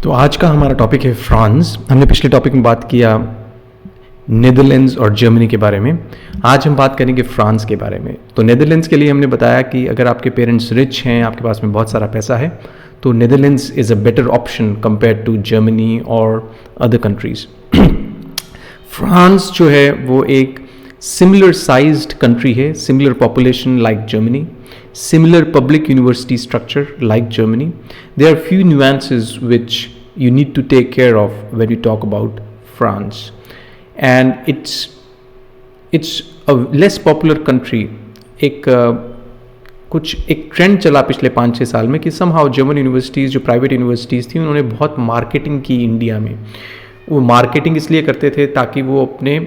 तो आज का हमारा टॉपिक है फ्रांस। हमने पिछले टॉपिक में बात किया नीदरलैंड्स और जर्मनी के बारे में। आज हम बात करेंगे फ्रांस के बारे में। तो नीदरलैंड्स के लिए हमने बताया कि अगर आपके पेरेंट्स रिच हैं, आपके पास में बहुत सारा पैसा है, तो Netherlands is a better option compare to Germany और अदर कंट्रीज़। फ्रांस जो है वो एक सिमिलर साइज्ड कंट्री है, similar population like Germany, similar public university structure like Germany. There are few nuances which you need to take care of when you talk about France, and it's a less popular country. एक trend चला पिछले 5-6 साल में कि somehow German universities जो private universities थी उन्होंने बहुत मार्केटिंग की इंडिया में। वो मार्केटिंग इसलिए करते थे ताकि वो अपनी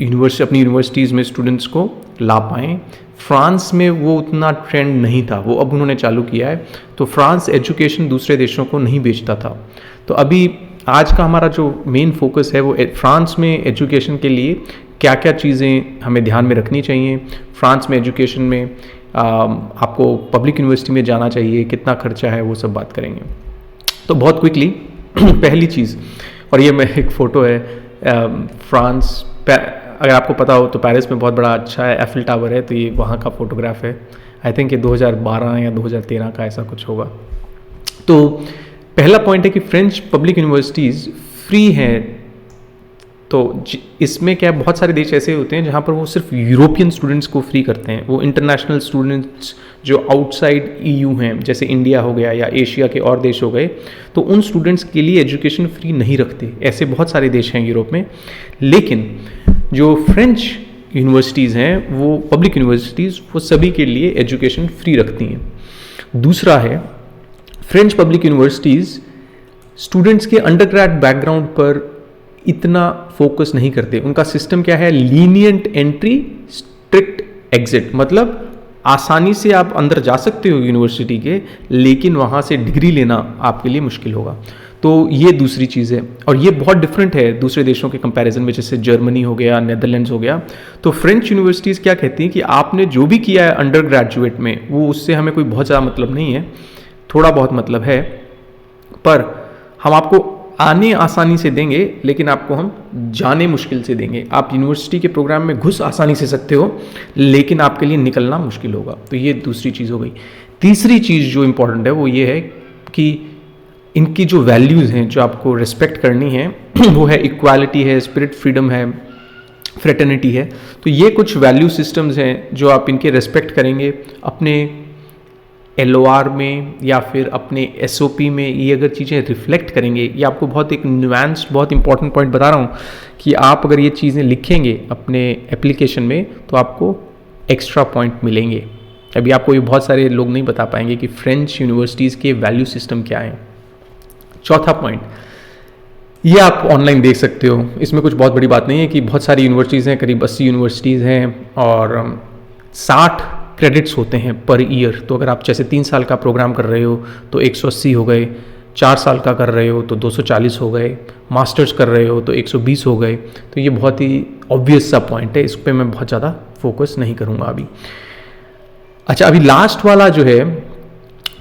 यूनिवर्सिटीज़ में स्टूडेंट्स को ला पाएँ। फ्रांस में वो उतना ट्रेंड नहीं था, वो अब उन्होंने चालू किया है। तो फ्रांस एजुकेशन दूसरे देशों को नहीं बेचता था। तो अभी आज का हमारा जो मेन फोकस है वो फ्रांस में एजुकेशन के लिए क्या क्या चीज़ें हमें ध्यान में रखनी चाहिए। फ्रांस में एजुकेशन में आपको पब्लिक यूनिवर्सिटी में जाना चाहिए, कितना खर्चा है, वो सब बात करेंगे। तो बहुत क्विकली पहली चीज़, और ये मैं एक फ़ोटो है फ्रांस, अगर आपको पता हो तो पेरिस में बहुत बड़ा अच्छा है एफिल टावर है, तो ये वहाँ का फोटोग्राफ है। आई थिंक ये 2012 या 2013 का ऐसा कुछ होगा। तो पहला पॉइंट है कि फ्रेंच पब्लिक यूनिवर्सिटीज़ फ्री हैं। तो इसमें क्या, बहुत सारे देश ऐसे होते हैं जहाँ पर वो सिर्फ यूरोपियन स्टूडेंट्स को फ्री करते हैं। वो इंटरनेशनल स्टूडेंट्स जो आउटसाइड ईयू हैं, जैसे इंडिया हो गया या एशिया के और देश हो गए, तो उन स्टूडेंट्स के लिए एजुकेशन फ्री नहीं रखते। ऐसे बहुत सारे देश हैं यूरोप में। लेकिन जो फ्रेंच यूनिवर्सिटीज़ हैं, वो पब्लिक यूनिवर्सिटीज़, वो सभी के लिए एजुकेशन फ्री रखती हैं। दूसरा है, फ्रेंच पब्लिक यूनिवर्सिटीज़ स्टूडेंट्स के अंडरग्रेड बैकग्राउंड पर इतना फोकस नहीं करते। उनका सिस्टम क्या है, लीनियंट एंट्री स्ट्रिक्ट एग्जिट, मतलब आसानी से आप अंदर जा सकते हो यूनिवर्सिटी के, लेकिन वहाँ से डिग्री लेना आपके लिए मुश्किल होगा। तो ये दूसरी चीज़ है, और ये बहुत डिफरेंट है दूसरे देशों के कंपैरिजन में, जैसे जर्मनी हो गया, नेदरलैंड्स हो गया। तो फ्रेंच यूनिवर्सिटीज़ क्या कहती हैं कि आपने जो भी किया है अंडर ग्रेजुएट में, वो उससे हमें कोई बहुत ज़्यादा मतलब नहीं है, थोड़ा बहुत मतलब है, पर हम आपको आने आसानी से देंगे, लेकिन आपको हम जाने मुश्किल से देंगे। आप यूनिवर्सिटी के प्रोग्राम में घुस आसानी से सकते हो, लेकिन आपके लिए निकलना मुश्किल होगा। तो ये दूसरी चीज़ हो गई। तीसरी चीज़ जो इम्पोर्टेंट है वो ये है कि इनकी जो वैल्यूज़ हैं, जो आपको रिस्पेक्ट करनी है, वो है इक्वालिटी है, स्पिरिट फ्रीडम है, फ्रेटर्निटी है। तो ये कुछ वैल्यू सिस्टम्स हैं जो आप इनके रिस्पेक्ट करेंगे अपने LOR में या फिर अपने SOP में, ये अगर चीज़ें रिफ्लेक्ट करेंगे, ये आपको बहुत एक न्यूएंस्ड, बहुत इंपॉर्टेंट पॉइंट बता रहा हूँ कि आप अगर ये चीज़ें लिखेंगे अपने एप्लीकेशन में तो आपको एक्स्ट्रा पॉइंट मिलेंगे। अभी आपको ये बहुत सारे लोग नहीं बता पाएंगे कि फ्रेंच यूनिवर्सिटीज़ के वैल्यू सिस्टम क्या है। चौथा पॉइंट, ये आप ऑनलाइन देख सकते हो, इसमें कुछ बहुत बड़ी बात नहीं है कि बहुत सारी यूनिवर्सिटीज़ हैं, करीब 80 यूनिवर्सिटीज़ हैं और 60 क्रेडिट्स होते हैं पर ईयर। तो अगर आप जैसे 3 साल का प्रोग्राम कर रहे हो तो 180 हो गए, 4 साल का कर रहे हो तो 240 हो गए, मास्टर्स कर रहे हो तो 120 हो गए। तो ये बहुत ही ऑब्वियस सा पॉइंट है, इस पर मैं बहुत ज़्यादा फोकस नहीं करूँगा अभी। अच्छा, अभी लास्ट वाला जो है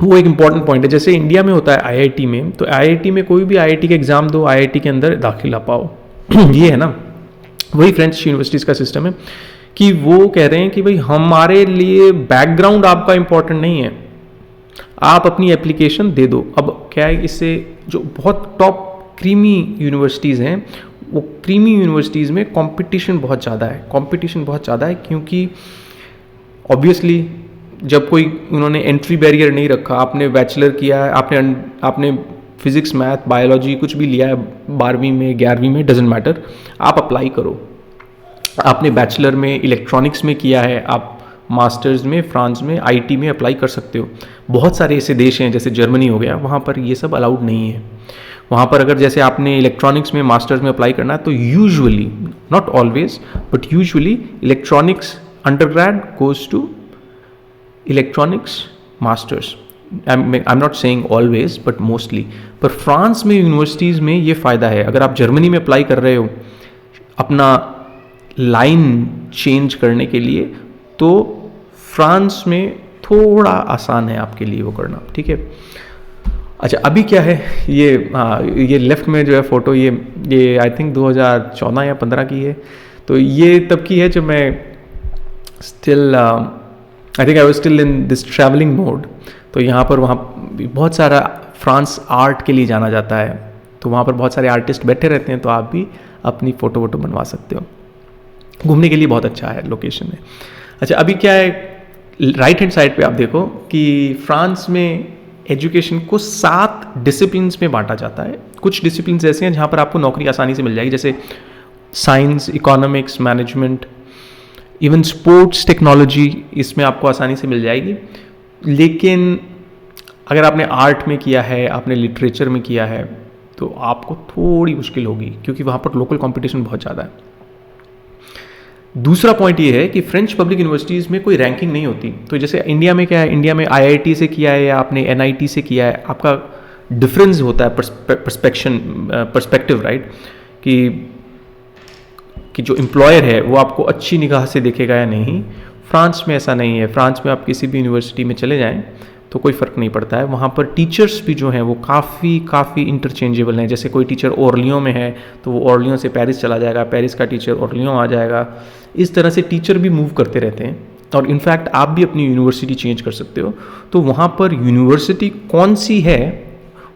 वो एक इम्पॉर्टेंट पॉइंट है। जैसे इंडिया में होता है IIT में, तो IIT में कोई भी IIT का एग्ज़ाम दो, IIT के अंदर दाखिला पाओ। ये है ना, वही फ्रेंच यूनिवर्सिटीज़ का सिस्टम है कि वो कह रहे हैं कि भाई हमारे लिए बैकग्राउंड आपका इम्पॉर्टेंट नहीं है, आप अपनी एप्लीकेशन दे दो। अब क्या है, इससे जो बहुत टॉप क्रीमी यूनिवर्सिटीज़ हैं, वो क्रीमी यूनिवर्सिटीज़ में कंपटीशन बहुत ज़्यादा है, क्योंकि ऑब्वियसली जब कोई उन्होंने एंट्री बैरियर नहीं रखा, आपने बैचलर किया है, आपने फिजिक्स, मैथ, बायोलॉजी कुछ भी लिया है 12वीं में, 11वीं में, डजेंट मैटर, आप अप्लाई करो। आपने बैचलर में इलेक्ट्रॉनिक्स में किया है, आप मास्टर्स में फ्रांस में IT में अप्लाई कर सकते हो। बहुत सारे ऐसे देश हैं जैसे जर्मनी हो गया, वहाँ पर ये सब अलाउड नहीं है। वहाँ पर अगर जैसे आपने इलेक्ट्रॉनिक्स में मास्टर्स में अप्लाई करना है तो usually, not always but usually, electronics undergrad goes to electronics masters. I am not saying always but mostly. पर फ्रांस में यूनिवर्सिटीज़ में ये फ़ायदा है, अगर आप जर्मनी में अप्लाई कर रहे हो अपना लाइन चेंज करने के लिए, तो फ्रांस में थोड़ा आसान है आपके लिए वो करना, ठीक है। अच्छा अभी क्या है, ये लेफ्ट में जो है फ़ोटो, ये आई थिंक 2014 या 15 की है। तो ये तब की है जब मैं still I think I was still in this travelling mode. तो यहाँ पर वहाँ बहुत सारा फ्रांस आर्ट के लिए जाना जाता है, तो वहाँ पर बहुत सारे आर्टिस्ट बैठे रहते हैं, तो आप भी अपनी फ़ोटो वोटो बनवा सकते हो। घूमने के लिए बहुत अच्छा है, लोकेशन है। अच्छा अभी क्या है, राइट हैंड साइड पे आप देखो कि फ्रांस में एजुकेशन को 7 डिसिप्लिन्स में बांटा जाता है। कुछ डिसिप्लिन्स ऐसे हैं जहाँ पर आपको नौकरी आसानी से मिल जाएगी, जैसे science, economics, management, even sports, technology, इसमें आपको आसानी से मिल जाएगी। लेकिन अगर आपने आर्ट में किया है, आपने लिटरेचर में किया है, तो आपको थोड़ी मुश्किल होगी, क्योंकि वहाँ पर लोकल कंपटीशन बहुत ज़्यादा है। दूसरा पॉइंट ये है कि फ्रेंच पब्लिक यूनिवर्सिटीज़ में कोई रैंकिंग नहीं होती। तो जैसे इंडिया में क्या है, इंडिया में IIT से किया है या आपने NIT से किया है, आपका डिफरेंस होता है पर्सपेक्टिव, राइट, कि जो एम्प्लॉयर है वो आपको अच्छी निगाह से देखेगा या नहीं। फ्रांस में ऐसा नहीं है। फ्रांस में आप किसी भी यूनिवर्सिटी में चले जाएं तो कोई फ़र्क नहीं पड़ता है। वहाँ पर टीचर्स भी जो हैं वो काफ़ी इंटरचेंजेबल हैं। जैसे कोई टीचर ओरलियों में है तो वो ओरलियों से पेरिस चला जाएगा, पेरिस का टीचर ओरलियों आ जाएगा। इस तरह से टीचर भी मूव करते रहते हैं, और इनफैक्ट आप भी अपनी यूनिवर्सिटी चेंज कर सकते हो। तो वहाँ पर यूनिवर्सिटी कौन सी है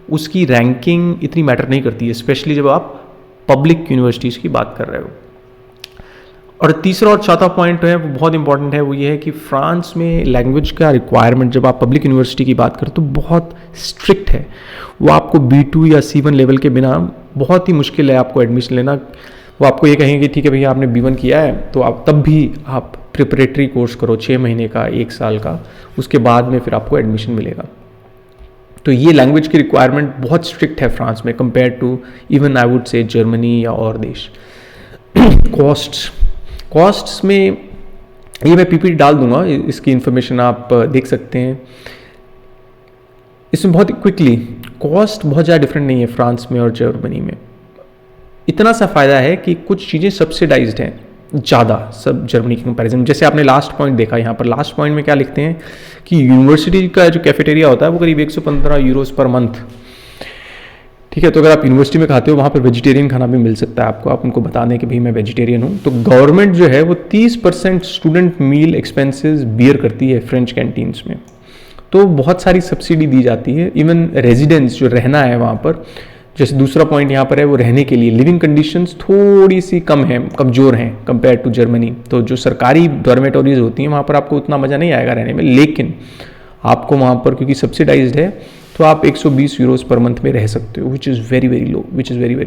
उसकी रैंकिंग इतनी मैटर नहीं करती है, स्पेशली जब आप पब्लिक यूनिवर्सिटीज़ की बात कर रहे हो। और तीसरा और चौथा पॉइंट है वो बहुत इंपॉर्टेंट है, वो ये है कि फ्रांस में लैंग्वेज का रिक्वायरमेंट जब आप पब्लिक यूनिवर्सिटी की बात करें तो बहुत स्ट्रिक्ट है। वो आपको B2 या C1 लेवल के बिना बहुत ही मुश्किल है आपको एडमिशन लेना। वो आपको ये कहेंगे कि ठीक है भैया आपने B1 किया है तो आप तब भी आप प्रिपरेटरी कोर्स करो 6 महीने का, 1 साल का, उसके बाद में फिर आपको एडमिशन मिलेगा। तो ये लैंग्वेज की रिक्वायरमेंट बहुत स्ट्रिक्ट है फ्रांस में, compare to even I would say Germany या और देश। कॉस्ट्स में ये मैं PPT डाल दूंगा, इसकी इन्फॉर्मेशन आप देख सकते हैं। इसमें बहुत क्विकली कॉस्ट बहुत ज़्यादा डिफरेंट नहीं है फ्रांस में और जर्मनी में। इतना सा फ़ायदा है कि कुछ चीज़ें सब्सिडाइज्ड हैं ज़्यादा सब जर्मनी के कंपैरिजन। जैसे आपने लास्ट पॉइंट देखा, यहाँ पर लास्ट पॉइंट में क्या लिखते हैं कि यूनिवर्सिटी का जो कैफेटेरिया होता है वो करीब 115 यूरोस पर मंथ, ठीक है। तो अगर आप यूनिवर्सिटी में खाते हो वहाँ पर वेजिटेरियन खाना भी मिल सकता है आपको, आप उनको बता दें कि भाई मैं वेजिटेरियन हूँ। तो गवर्नमेंट जो है वो 30% स्टूडेंट मील एक्सपेंसेस बियर करती है फ्रेंच कैंटीन्स में। तो बहुत सारी सब्सिडी दी जाती है। इवन रेजिडेंट्स जो रहना है वहाँ पर, जैसे दूसरा पॉइंट यहाँ पर है वो रहने के लिए लिविंग कंडीशंस थोड़ी सी कमज़ोर हैं कंपेयर टू जर्मनी। तो जो सरकारी डॉर्मेटोरीज होती हैं वहाँ पर आपको उतना मज़ा नहीं आएगा रहने में, लेकिन आपको वहाँ पर क्योंकि सब्सिडाइज्ड है तो आप 120 यूरोस पर मंथ में रह सकते हो, which is very very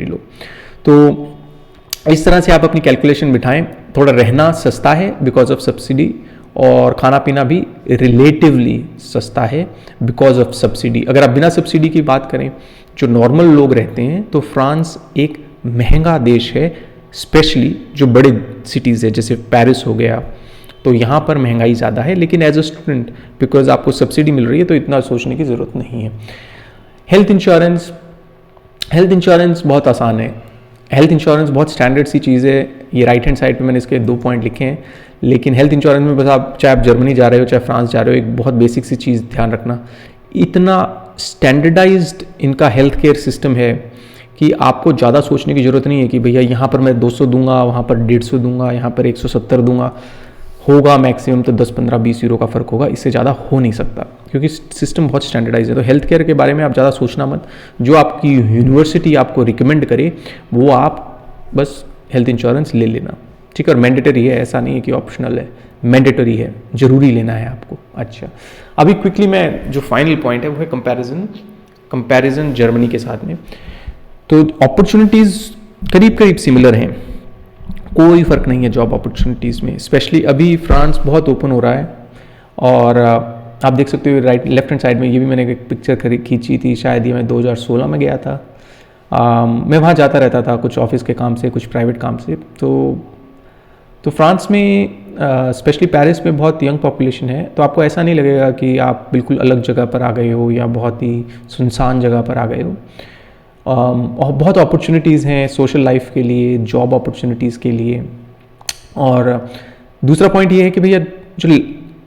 low. तो इस तरह से आप अपनी कैलकुलेशन बिठाएं। थोड़ा रहना सस्ता है बिकॉज ऑफ सब्सिडी, और खाना पीना भी रिलेटिवली सस्ता है बिकॉज ऑफ सब्सिडी। अगर आप बिना सब्सिडी की बात करें, जो नॉर्मल लोग रहते हैं, तो फ्रांस एक महंगा देश है, स्पेशली जो बड़े सिटीज़ है जैसे पेरिस हो गया, तो यहाँ पर महंगाई ज़्यादा है। लेकिन एज अ स्टूडेंट बिकॉज आपको सब्सिडी मिल रही है तो इतना सोचने की ज़रूरत नहीं है। हेल्थ इंश्योरेंस बहुत आसान है। हेल्थ इंश्योरेंस बहुत स्टैंडर्ड सी चीज़ है। ये राइट हैंड साइड पे मैंने इसके 2 पॉइंट लिखे हैं। लेकिन हेल्थ इंश्योरेंस में बस आप चाहे आप जर्मनी जा रहे हो चाहे फ्रांस जा रहे हो, एक बहुत बेसिक सी चीज़ ध्यान रखना, इतना स्टैंडर्डाइज्ड इनका हेल्थ केयर सिस्टम है कि आपको ज़्यादा सोचने की ज़रूरत नहीं है कि भैया यहाँ पर मैं 200 दूंगा, वहाँ पर 150 दूंगा, यहाँ पर 170 दूंगा। होगा मैक्सिमम तो 10, 15, 20 यूरो का फ़र्क होगा, इससे ज़्यादा हो नहीं सकता क्योंकि सिस्टम बहुत स्टैंडर्डाइज है। तो हेल्थ केयर के बारे में आप ज़्यादा सोचना मत। जो आपकी यूनिवर्सिटी आपको रिकमेंड करे वो आप बस हेल्थ इंश्योरेंस ले लेना, ठीक है। और मैंडेटरी है, ऐसा नहीं है कि ऑप्शनल है, मैंडेटरी है, ज़रूरी लेना है आपको। अच्छा, अभी क्विकली मैं जो फाइनल पॉइंट है वो है कंपैरिजन जर्मनी के साथ में। तो अपॉर्चुनिटीज़ करीब सिमिलर हैं, कोई फ़र्क नहीं है जॉब अपॉर्चुनिटीज़ में। स्पेशली अभी फ्रांस बहुत ओपन हो रहा है, और आप देख सकते हो लेफ्ट हैंड साइड में, ये भी मैंने एक पिक्चर खींची थी, शायद ये मैं 2016 में गया था। मैं वहाँ जाता रहता था कुछ ऑफिस के काम से, कुछ प्राइवेट काम से। तो फ्रांस में स्पेशली पेरिस में बहुत यंग पॉपुलेशन है, तो आपको ऐसा नहीं लगेगा कि आप बिल्कुल अलग जगह पर आ गए हो या बहुत ही सुनसान जगह पर आ गए हो। और बहुत अपॉर्चुनिटीज़ हैं सोशल लाइफ के लिए, जॉब अपॉर्चुनिटीज़ के लिए। और दूसरा पॉइंट ये है कि भैया जो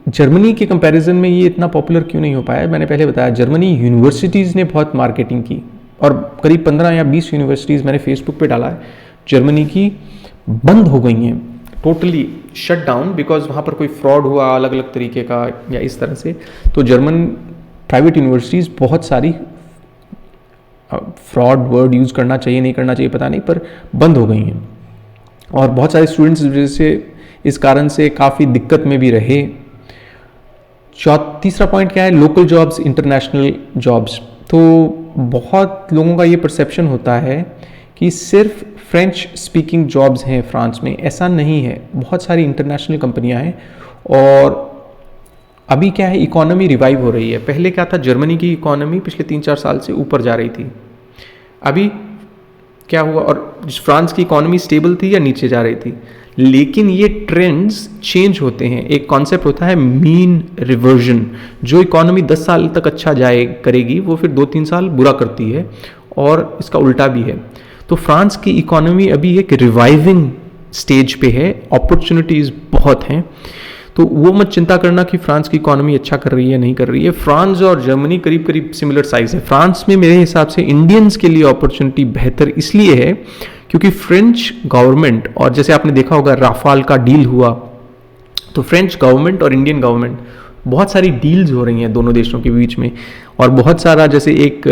जर्मनी के कंपैरिजन में ये इतना पॉपुलर क्यों नहीं हो पाया, मैंने पहले बताया जर्मनी यूनिवर्सिटीज़ ने बहुत मार्केटिंग की और करीब 15 या 20 यूनिवर्सिटीज़ मैंने फेसबुक पे डाला है जर्मनी की बंद हो गई हैं, टोटली शट डाउन, बिकॉज वहाँ पर कोई फ्रॉड हुआ अलग अलग तरीके का या इस तरह से। तो जर्मन प्राइवेट यूनिवर्सिटीज़ बहुत सारी, फ्रॉड वर्ड यूज़ करना चाहिए नहीं करना चाहिए पता नहीं, पर बंद हो गई हैं और बहुत सारे स्टूडेंट्स इस वजह से, इस कारण से काफ़ी दिक्कत में भी रहे। तीसरा पॉइंट क्या है, लोकल जॉब्स, इंटरनेशनल जॉब्स। तो बहुत लोगों का ये परसेप्शन होता है कि सिर्फ फ्रेंच स्पीकिंग जॉब्स हैं फ्रांस में, ऐसा नहीं है, बहुत सारी इंटरनेशनल कंपनियां हैं। और अभी क्या है, इकोनॉमी रिवाइव हो रही है। पहले क्या था, जर्मनी की इकोनॉमी पिछले 3-4 साल से ऊपर जा रही थी, अभी क्या हुआ, और फ्रांस की इकोनॉमी स्टेबल थी या नीचे जा रही थी। लेकिन ये ट्रेंड्स चेंज होते हैं, एक कॉन्सेप्ट होता है मीन रिवर्जन, जो इकोनॉमी 10 साल तक अच्छा जाए करेगी वो फिर 2-3 साल बुरा करती है, और इसका उल्टा भी है। तो फ्रांस की इकोनॉमी अभी एक रिवाइविंग स्टेज पे है, अपॉर्चुनिटीज़ बहुत हैं। तो वो मत चिंता करना कि फ्रांस की इकोनॉमी अच्छा कर रही है नहीं कर रही है। फ्रांस और जर्मनी करीब करीब सिमिलर साइज़ है। फ्रांस में मेरे हिसाब से इंडियंस के लिए अपॉर्चुनिटी बेहतर इसलिए है क्योंकि फ्रेंच गवर्नमेंट, और जैसे आपने देखा होगा राफाल का डील हुआ, तो फ्रेंच गवर्नमेंट और इंडियन गवर्नमेंट बहुत सारी डील्स हो रही हैं दोनों देशों के बीच में, और बहुत सारा, जैसे एक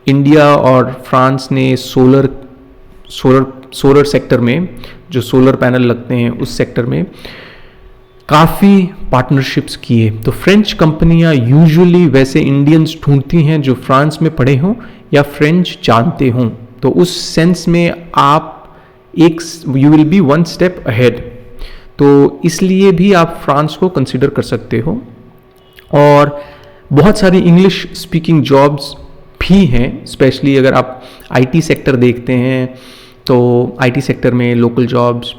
इंडिया और फ्रांस ने सोलर सेक्टर में, जो सोलर पैनल लगते हैं उस सेक्टर में काफ़ी पार्टनरशिप्स किए। तो फ्रेंच कंपनियां यूजुअली वैसे इंडियंस ढूंढती हैं जो फ्रांस में पढ़े हों या फ्रेंच जानते हों। तो उस सेंस में आप you will be 1 step ahead. तो इसलिए भी आप फ्रांस को कंसिडर कर सकते हो। और बहुत सारी इंग्लिश स्पीकिंग जॉब्स भी हैं, स्पेशली अगर आप आईटी सेक्टर देखते हैं तो आईटी सेक्टर में लोकल जॉब्स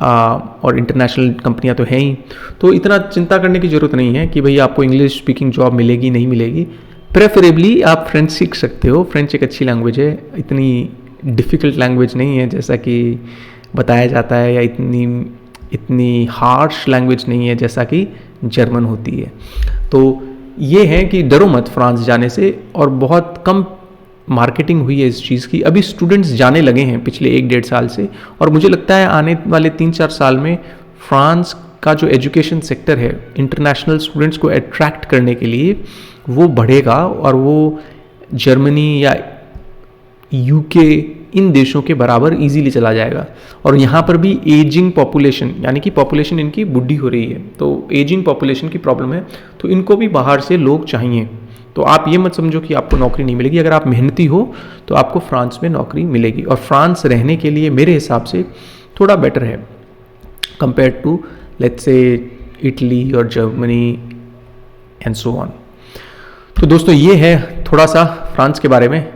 और इंटरनेशनल कंपनियां तो हैं ही। तो इतना चिंता करने की ज़रूरत नहीं है कि भाई आपको इंग्लिश स्पीकिंग जॉब मिलेगी नहीं मिलेगी। प्रेफरेबली आप फ्रेंच सीख सकते हो, फ्रेंच एक अच्छी लैंग्वेज है, इतनी डिफ़िकल्ट लैंग्वेज नहीं है जैसा कि बताया जाता है, या इतनी हार्श लैंग्वेज नहीं है जैसा कि जर्मन होती है। तो ये है कि डरो मत फ्रांस जाने से, और बहुत कम मार्केटिंग हुई है इस चीज़ की। अभी स्टूडेंट्स जाने लगे हैं पिछले 1-1.5 साल से, और मुझे लगता है आने वाले 3-4 साल में फ्रांस का जो एजुकेशन सेक्टर है इंटरनेशनल स्टूडेंट्स को अट्रैक्ट करने के लिए वो बढ़ेगा, और वो जर्मनी या यूके इन देशों के बराबर इजीली चला जाएगा। और यहाँ पर भी एजिंग पॉपुलेशन, यानी कि पॉपुलेशन इनकी बुढ़ी हो रही है, तो एजिंग पॉपुलेशन की प्रॉब्लम है, तो इनको भी बाहर से लोग चाहिए। तो आप ये मत समझो कि आपको नौकरी नहीं मिलेगी, अगर आप मेहनती हो तो आपको फ्रांस में नौकरी मिलेगी। और फ्रांस रहने के लिए मेरे हिसाब से थोड़ा बेटर है compare to let's say Italy और जर्मनी एंड सो ऑन। तो दोस्तों ये है थोड़ा सा फ्रांस के बारे में,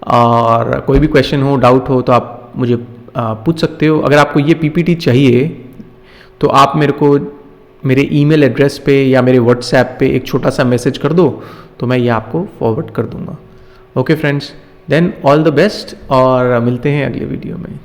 और कोई भी क्वेश्चन हो, डाउट हो तो आप मुझे पूछ सकते हो। अगर आपको ये पीपीटी चाहिए तो आप मेरे को मेरे ईमेल एड्रेस पे या मेरे व्हाट्सएप पे एक छोटा सा मैसेज कर दो, तो मैं ये आपको फॉरवर्ड कर दूंगा। Okay friends, then all the best, और मिलते हैं अगले वीडियो में।